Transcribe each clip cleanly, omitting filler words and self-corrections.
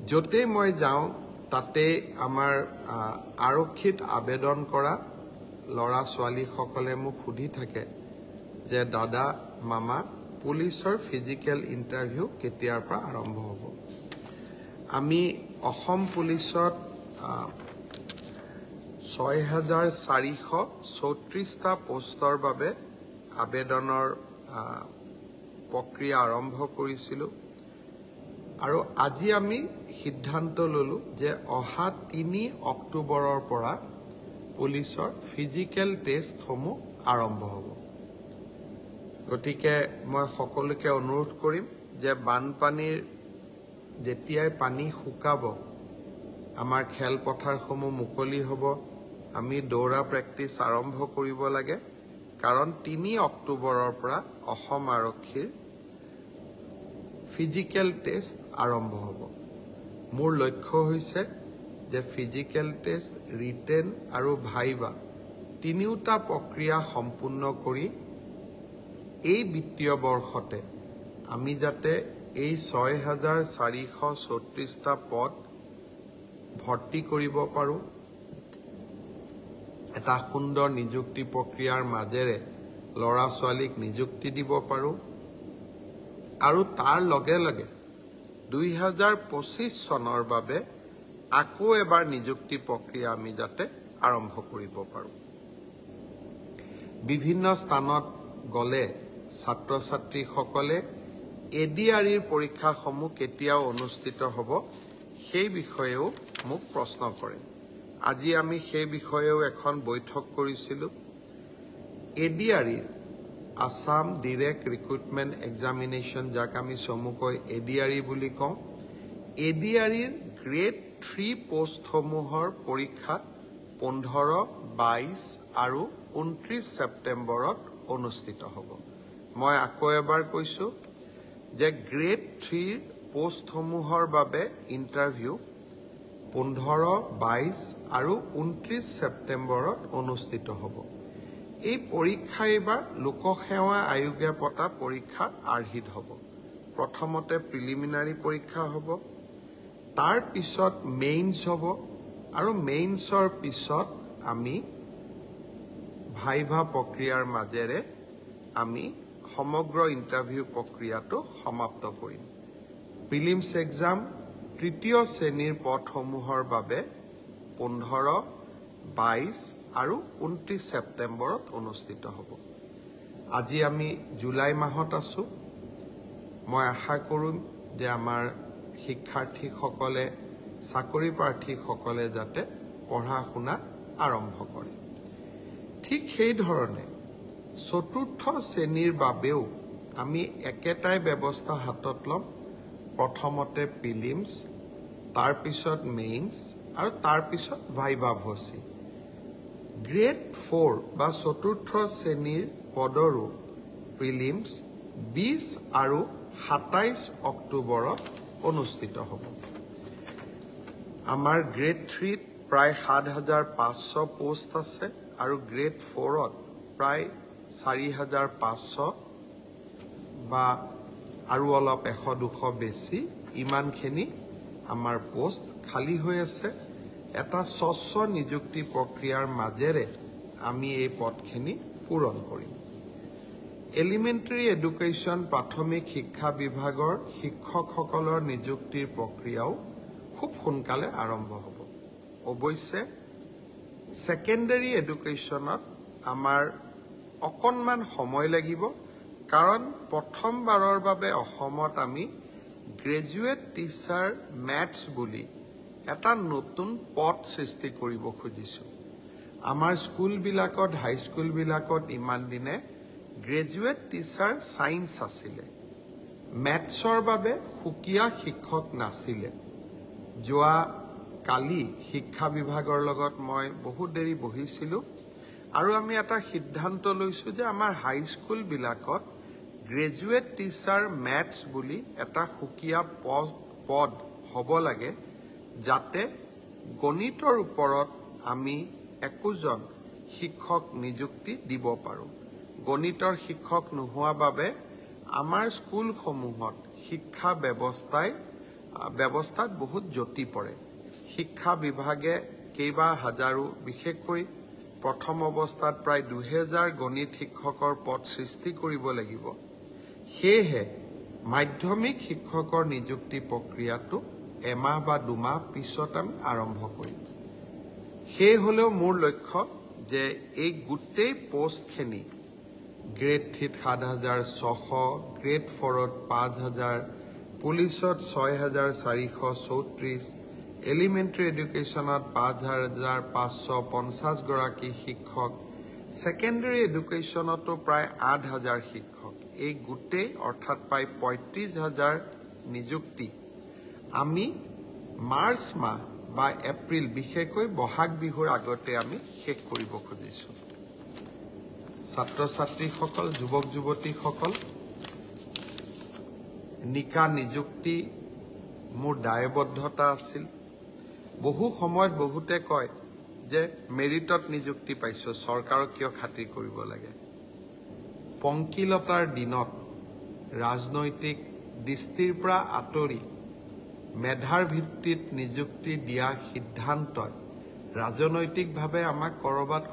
যতে মই যাওঁ তাতে আমাৰ আৰক্ষীত আবেদন কৰা লৰা ছোৱালী সকলে মোক সুধি থাকে যে দাদা মামা পুলিচৰ ফিজিক্যাল ইন্টাৰভিউ কেতিয়াৰ পৰা আৰম্ভ হ'ব আমি অসম পুলিচত 6434টা পোষ্টৰ বাবে আবেদনৰ প্ৰক্ৰিয়া আৰম্ভ কৰিছিলো আৰু আজি আমি সিদ্ধান্ত ললো যে অহা 3 অক্টোবৰৰ পৰা পুলিচৰ ফিজিক্যাল টেষ্ট সমূহ আৰম্ভ হ'ব গতিকে মই সকলোকে অনুৰোধ কৰিম যে বানপানীৰ যেতিয়াই পানী শুকাব আমাৰ খেলপথাৰসমূহ মুকলি হ'ব আমি দৌৰা প্ৰেক্টিছ আৰম্ভ কৰিব লাগে কাৰণ 3 অক্টোবৰৰ পৰা অসম আৰক্ষীৰ ফিজিক্যাল টেষ্ট আৰম্ভ হ'ব মোৰ লক্ষ্য হৈছে যে ফিজিক্যাল টেষ্ট ৰিটেন আৰু ভাইবা তিনিওটা প্ৰক্ৰিয়া সম্পূৰ্ণ কৰি এই বিত্তীয় বৰ্ষতে আমি যাতে এই 6434টা পদ ভৰ্তি কৰিব পাৰো এটা সুন্দৰ নিযুক্তি প্ৰক্ৰিয়াৰ মাজেৰে লৰা ছোৱালীক নিযুক্তি দিব পাৰো আৰু তাৰ লগে লগে 2025 চনৰ বাবে আকৌ এবাৰ নিযুক্তি প্ৰক্ৰিয়া আমি যাতে আৰম্ভ কৰিব পাৰো বিভিন্ন স্থানত গলে ছাত্ৰ ছাত্ৰী সকলে এডিআৰইৰ পৰীক্ষাসমূহ কেতিয়াও অনুষ্ঠিত হ'ব সেই বিষয়েও মোক প্ৰশ্ন কৰে আজি আমি সেই বিষয়েও এখন বৈঠক কৰিছিলো এডিআৰইৰ আসাম ডাইৰেক্ট ৰিক্ৰুটমেন্ট এক্সামিনেশন যাক আমি চমুকৈ এডিআৰই বুলি কওঁ এডিআৰইৰ গ্ৰেড 3 পোষ্টসমূহৰ পৰীক্ষা 15, 22 আৰু 29 ছেপ্টেম্বৰত অনুষ্ঠিত হ'ব মই আকৌ এবাৰ কৈছো যে গ্ৰেড 3 পোষ্টসমূহৰ বাবে ইন্টাৰভিউ 15, 22 আৰু 29 ছেপ্টেম্বৰত অনুষ্ঠিত হ'ব এই পৰীক্ষা এবাৰ লোকসেৱা আয়োগে পতা পৰীক্ষা আৰ্হিত হ'ব প্ৰথমতে প্ৰিলিমিনাৰী পৰীক্ষা হ'ব তাৰ পিছত মেইনছ হ'ব আৰু মেইনছৰ পিছত আমি ভাইভা প্ৰক্ৰিয়াৰ মাজেৰে আমি সমগ্ৰ ইন্টাৰভিউ প্ৰক্ৰিয়াটো সমাপ্ত কৰিম প্ৰিলিমছ এক্সাম তৃতীয় শ্ৰেণীৰ পদসমূহৰ বাবে 15, 22 আৰু 29 ছেপ্টেম্বৰত অনুষ্ঠিত হ'ব আজি আমি জুলাই মাহত আছো মই আশা কৰিম যে আমাৰ শিক্ষাৰ্থীসকলে চাকৰি প্ৰাৰ্থীসকলে যাতে পঢ়া শুনা আৰম্ভ কৰে ঠিক সেই ধৰণে চতুৰ্থ শ্ৰেণীৰ বাবেও আমি একেটাই ব্যৱস্থা হাতত ল'ম প্ৰথমতে প্ৰিলিমছ তাৰ পিছত মেইনছ আৰু তাৰ পিছত ভাইভা ভচি গ্ৰেড 4 বা চতুৰ্থ শ্ৰেণীৰ পদৰো প্ৰিলিমছ 20 আৰু 27 অক্টোবৰত অনুষ্ঠিত হ'ব আমাৰ গ্ৰেড 3 প্ৰায় 7500 পোষ্ট আছে আৰু গ্ৰেড 4ত প্ৰায় 4500 বা আৰু অলপ 100-200 বেছি ইমানখিনি আমাৰ পোষ্ট খালি হৈ আছে এটা স্বচ্ছ নিযুক্তি প্ৰক্ৰিয়াৰ মাজেৰে আমি এই পদখিনি পূৰণ কৰিম এলিমেণ্টাৰী এডুকেশ্যন প্ৰাথমিক শিক্ষা বিভাগৰ শিক্ষকসকলৰ নিযুক্তিৰ প্ৰক্ৰিয়াও খুব সোনকালে আৰম্ভ হ'ব অৱশ্যে সেকেন্ডাৰী এডুকেশ্যনত আমাৰ অকণমান সময় লাগিব কাৰণ প্ৰথমবাৰৰ বাবে অসমত আমি গ্ৰেজুৱেট টিচাৰ মেথছ বুলি এটা নতুন পদ সৃষ্টি কৰিব খুজিছো আমাৰ স্কুলবিলাকত হাইস্কুলবিলাকত ইমান দিনে গ্ৰেজুৱেট টিচাৰ সায়েন্স আছিলে মেথছৰ বাবে সুকিয়া শিক্ষক নাছিলে যোৱা কালি শিক্ষা বিভাগৰ লগত মই বহুত দেৰি বহিছিলো আৰু আমি এটা সিদ্ধান্ত লৈছো যে আমাৰ হাইস্কুল বিলাকত গ্ৰেজুৱেট টিচাৰ মেথছ বুলি এটা সুকিয়া পদ হ'ব লাগে যাতে গণিতৰ ওপৰত আমি একোজন শিক্ষক নিযুক্তি দিব পাৰো গণিতৰ শিক্ষক নোহোৱা বাবে আমাৰ স্কুলসমূহত শিক্ষা ব্যৱস্থাই ব্যৱস্থাত বহুত জটি পৰে শিক্ষা বিভাগে কেইবা হাজাৰো বিশেষকৈ প্ৰথম অৱস্থাত প্ৰায় 2000 গণিত শিক্ষকৰ পদ সৃষ্টি কৰিব লাগিব সেয়েহে মাধ্যমিক শিক্ষকৰ নিযুক্তি প্ৰক্ৰিয়াটো এমাহ বা দুমাহ পিছত আমি আৰম্ভ কৰিম সেই হলেও মোৰ লক্ষ্য যে এই গোটেই পোষ্টখিনি গ্ৰেড 3 7600 গ্ৰেড 4 5000 পুলিচত 6434 এলিমেণ্টাৰী এডুকেশ্যনত 5550 গৰাকী শিক্ষক সেকেন্ডাৰী এডুকেশ্যনতো প্ৰায় 8000 শিক্ষক এই গোটেই অৰ্থাৎ প্ৰায় 35000 নিযুক্তি আমি মাৰ্চ মাহ বা এপ্ৰিল বিশেষকৈ বহাগ বিহুৰ আগতে আমি শেষ কৰিব খুজিছো ছাত্ৰ ছাত্ৰীসকল যুৱক যুৱতীসকল নিকা নিযুক্তি মোৰ দায়বদ্ধতা আছিল বহু সময়ত বহুতে কয় যে মেৰিটত নিযুক্তি পাইছো চৰকাৰক কিয় খাতিৰ কৰিব লাগে পংকিলতাৰ দিনত ৰাজনৈতিক দৃষ্টিৰ পৰা আঁতৰি মেধাৰ ভিত্তিত নিযুক্তি দিয়া সিদ্ধান্তই ৰাজনৈতিকভাৱে আমাক কৰবাত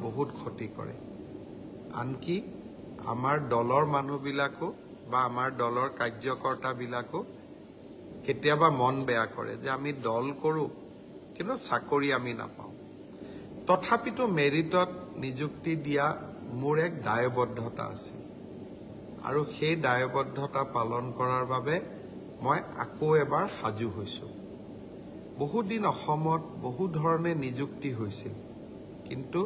বহুত ক্ষতি কৰে আনকি আমাৰ দলৰ মানুহবিলাকো বা আমাৰ দলৰ কাৰ্যকৰ্তাবিলাকো কেতিয়াবা মন বেয়া কৰে যে আমি দল কৰো কিন্তু চাকৰি আমি নাপাওঁ তথাপিতো মেৰিটত নিযুক্তি দিয়া মোৰ এক দায়বদ্ধতা আছে আৰু সেই দায়বদ্ধতা পালন কৰাৰ বাবে মই আকৌ এবাৰ সাজু হৈছো বহু দিন অসমত বহু ধৰণে নিযুক্তি হৈছিল কিন্তু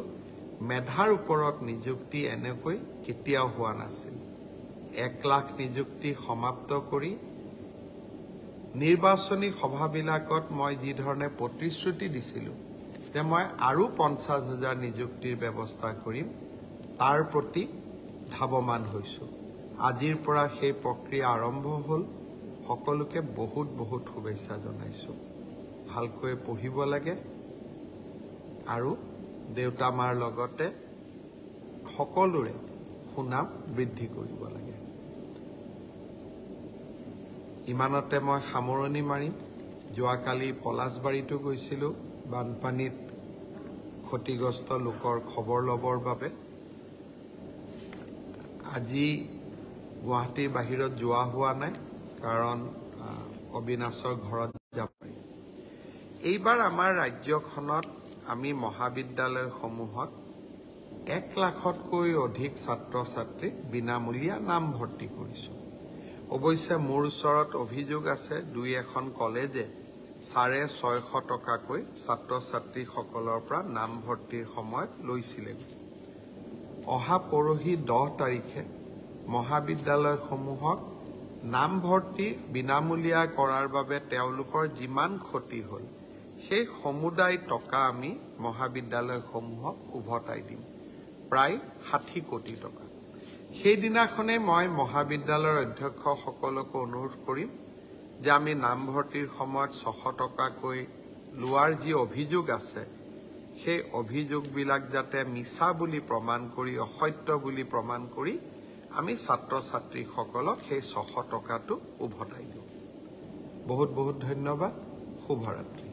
মেধাৰ ওপৰত নিযুক্তি এনেকৈ কেতিয়াও হোৱা নাছিল 1 লাখ নিযুক্তি সমাপ্ত কৰি নিৰ্বাচনী সভাবিলাকত মই যি ধৰণে প্ৰতিশ্ৰুতি দিছিলো যে মই আৰু 50000 নিযুক্তিৰ ব্যৱস্থা কৰিম তাৰ প্ৰতি ধাৱমান হৈছো আজিৰ পৰা সেই প্ৰক্ৰিয়া আৰম্ভ হ'ল সকলোকে বহুত শুভেচ্ছা জনাইছো ভালকৈ পঢ়িব লাগে আৰু দেউতা মাৰ লগতে সকলোৰে সুনাম বৃদ্ধি কৰিব লাগে ইমানতে মই সামৰণি মাৰিম যোৱাকালি পলাশবাৰীতো গৈছিলো বানপানীত ক্ষতিগ্ৰস্ত লোকৰ খবৰ লবৰ বাবে আজি গুৱাহাটীৰ বাহিৰত যোৱা হোৱা নাই কাৰণ অবিনাশৰ ঘৰত যাব পাৰি এইবাৰ আমাৰ ৰাজ্যখনত আমি মহাবিদ্যালয়সমূহত 1 লাখতকৈ অধিক ছাত্ৰ ছাত্ৰীক বিনামূলীয়া নামভৰ্তি কৰিছো অৱশ্যে মোৰ ওচৰত অভিযোগ আছে দুই এখন কলেজে 650 টকাকৈ ছাত্ৰ ছাত্ৰীসকলৰ পৰা নামভৰ্তিৰ সময়ত লৈছিলে অহা পৰহি 10 তাৰিখে মহাবিদ্যালয়সমূহক নামভৰ্তি বিনামূলীয়া কৰাৰ বাবে তেওঁলোকৰ যিমান ক্ষতি হ'ল সেই সমুদায় টকা আমি মহাবিদ্যালয়সমূহক উভতাই দিম প্ৰায় 60 কোটি টকা সেইদিনাখনে মই মহাবিদ্যালয়ৰ অধ্যক্ষসকলক অনুৰোধ কৰিম যে আমি নামভৰ্তিৰ সময়ত 600 টকাকৈ লোৱাৰ যি অভিযোগ আছে সেই অভিযোগবিলাক যাতে মিছা বুলি প্ৰমাণ কৰি অসত্য বুলি প্ৰমাণ কৰি আমি ছাত্ৰ ছাত্ৰীসকলক সেই 600 টকাটো উভতাই দিওঁ বহুত ধন্যবাদ শুভৰাত্ৰি